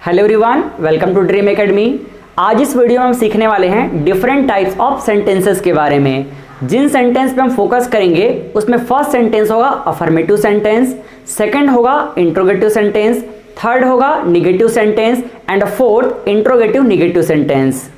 Hello everyone, welcome to Dream Academy. आज इस video में हम सीखने वाले हैं डिफरेंट टाइप्स ऑफ सेंटेंसेस के बारे में। जिन सेंटेंस पे हम फोकस करेंगे उसमें फर्स्ट सेंटेंस होगा अफर्मेटिव सेंटेंस, सेकंड होगा इंट्रोगेटिव सेंटेंस, थर्ड होगा negative sentence and fourth interrogative negative sentence.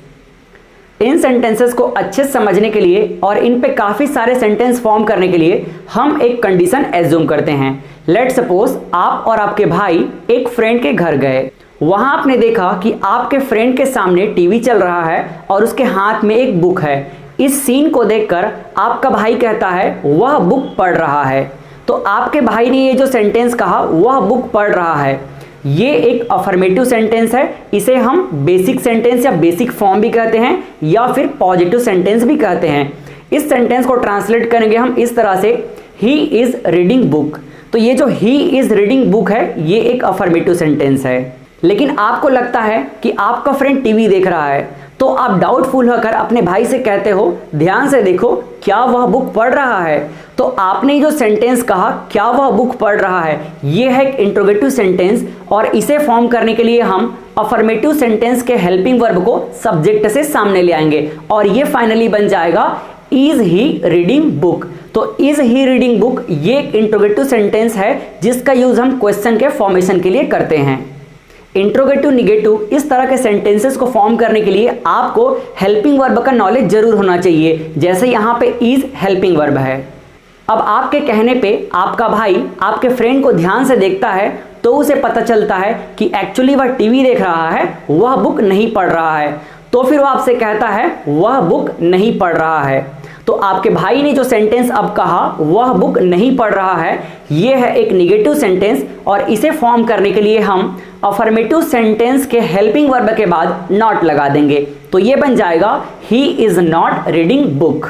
In sentences को अच्छे से समझने के लिए और इन पे काफ़ी सारे सेंटेंस फॉर्म करने के लिए हम एक कंडीशन एज्यूम करते हैं। लेट सपोज आप और आपके भाई एक फ्रेंड के घर गए। वहां आपने देखा कि आपके फ्रेंड के सामने टीवी चल रहा है और उसके हाथ में एक बुक है। इस सीन को देखकर आपका भाई कहता है वह बुक पढ़ रहा है। तो आपके भाई ने ये जो सेंटेंस कहा वह बुक पढ़ रहा है, ये एक अफर्मेटिव सेंटेंस है। इसे हम बेसिक सेंटेंस या बेसिक फॉर्म भी कहते हैं या फिर पॉजिटिव सेंटेंस भी कहते हैं। इस सेंटेंस को ट्रांसलेट करेंगे हम इस तरह से, ही इज रीडिंग बुक। तो ये जो ही इज रीडिंग बुक है ये एक अफर्मेटिव सेंटेंस है। लेकिन आपको लगता है कि आपका फ्रेंड टीवी देख रहा है, तो आप डाउटफुल होकर अपने भाई से कहते हो ध्यान से देखो क्या वह बुक पढ़ रहा है। तो आपने जो सेंटेंस कहा क्या वह बुक पढ़ रहा है, यह है एक इंट्रोगेटिव सेंटेंस और इसे फॉर्म करने के लिए हम अफर्मेटिव सेंटेंस के हेल्पिंग वर्ब को सब्जेक्ट से सामने ले आएंगे और ये फाइनली बन जाएगा इज ही रीडिंग बुक। तो इज ही रीडिंग बुक ये एक इंट्रोगेटिव सेंटेंस है जिसका यूज हम क्वेश्चन के फॉर्मेशन के लिए करते हैं। इंट्रोगेटिव निगेटिव इस तरह के सेंटेंसेस को फॉर्म करने के लिए आपको हेल्पिंग वर्ब का नॉलेज जरूर होना चाहिए, जैसे यहाँ पे इज हेल्पिंग वर्ब है। अब आपके कहने पे आपका भाई आपके फ्रेंड को ध्यान से देखता है तो उसे पता चलता है कि एक्चुअली वह टीवी देख रहा है, वह बुक नहीं पढ़ रहा है। तो फिर वो आपसे कहता है वह बुक नहीं पढ़ रहा है। तो आपके भाई ने जो सेंटेंस अब कहा वह बुक नहीं पढ़ रहा है, यह है एक निगेटिव सेंटेंस और इसे फॉर्म करने के लिए हम अफर्मेटिव सेंटेंस के हेल्पिंग वर्ब के बाद नॉट लगा देंगे। तो यह बन जाएगा he is not reading book.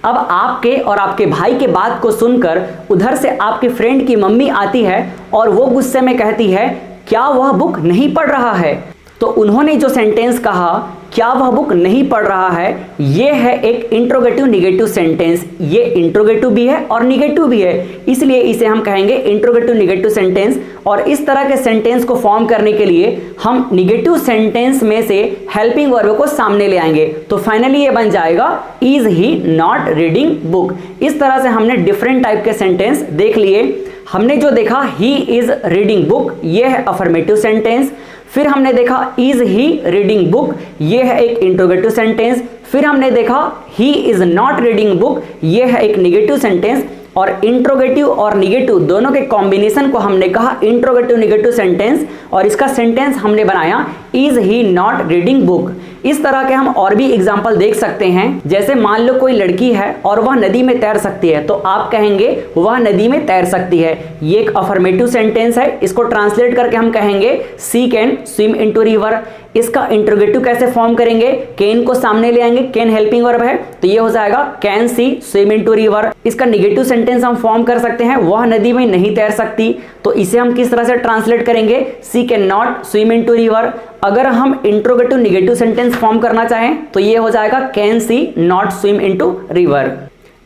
अब आपके और आपके भाई के बात को सुनकर उधर से आपके फ्रेंड की मम्मी आती है और वो गुस्से में कहती है क्या वह बुक नहीं पढ़ रहा है। तो उन्होंने जो सेंटेंस कहा क्या वह बुक नहीं पढ़ रहा है, यह है एक इंट्रोगेटिव निगेटिव सेंटेंस। ये इंट्रोगेटिव भी है और निगेटिव भी है, इसलिए इसे हम कहेंगे इंट्रोगेटिव निगेटिव सेंटेंस। और इस तरह के सेंटेंस को फॉर्म करने के लिए हम निगेटिव सेंटेंस में से हेल्पिंग वर्ब को सामने ले आएंगे। तो फाइनली ये बन जाएगा is he not reading book. इस तरह से हमने डिफरेंट टाइप के सेंटेंस देख लिए। हमने जो देखा ही इज रीडिंग बुक, यह है अफर्मेटिव सेंटेंस। फिर हमने देखा इज ही रीडिंग बुक, यह है एक इंट्रोगेटिव सेंटेंस। फिर हमने देखा he is not reading book, यह है एक निगेटिव सेंटेंस। और इंट्रोगेटिव और निगेटिव दोनों के कॉम्बिनेशन को हमने कहा इंट्रोगेटिव निगेटिव सेंटेंस और इसका सेंटेंस हमने बनाया is he not reading book. इस तरह के हम और भी एग्जाम्पल देख सकते हैं, जैसे मान लो कोई लड़की है और वह नदी में तैर सकती है, तो आप कहेंगे वह नदी में तैर सकती है। ये एक अफर्मेटिव सेंटेंस है। इसको ट्रांसलेट करके हम कहेंगे सी कैन स्विम इनटू रिवर। इसका इंट्रोगेटिव कैसे फॉर्म करेंगे, कैन को सामने ले आएंगे, कैन हेल्पिंग वर्ब है तो ये हो जाएगा can see swim into river. इसका निगेटिव सेंटेंस हम फॉर्म कर सकते हैं वह नदी में नहीं तैर सकती, तो इसे हम किस तरह से ट्रांसलेट करेंगे she can not swim into river. अगर हम इंट्रोगेटिव निगेटिव सेंटेंस फॉर्म करना चाहें तो ये हो जाएगा can see not swim into river.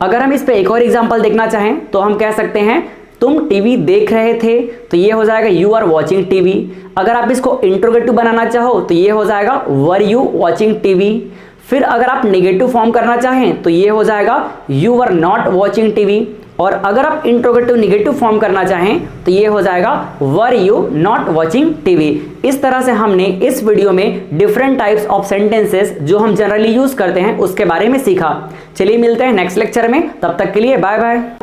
अगर हम इस पे एक और एग्जांपल देखना चाहें तो हम कह सकते हैं तुम टीवी देख रहे थे, तो ये हो जाएगा यू आर वॉचिंग टीवी। अगर आप इसको इंट्रोगेटिव बनाना चाहो तो ये हो जाएगा वर यू वॉचिंग टीवी। फिर अगर आप नेगेटिव फॉर्म करना चाहें तो ये हो जाएगा you are not watching TV. और अगर आप इंट्रोगेटिव निगेटिव फॉर्म करना चाहें तो ये हो जाएगा were you not watching TV. इस तरह से हमने इस वीडियो में डिफरेंट टाइप्स ऑफ सेंटेंसेस जो हम जनरली यूज करते हैं उसके बारे में सीखा। चलिए मिलते हैं नेक्स्ट लेक्चर में, तब तक के लिए बाय बाय।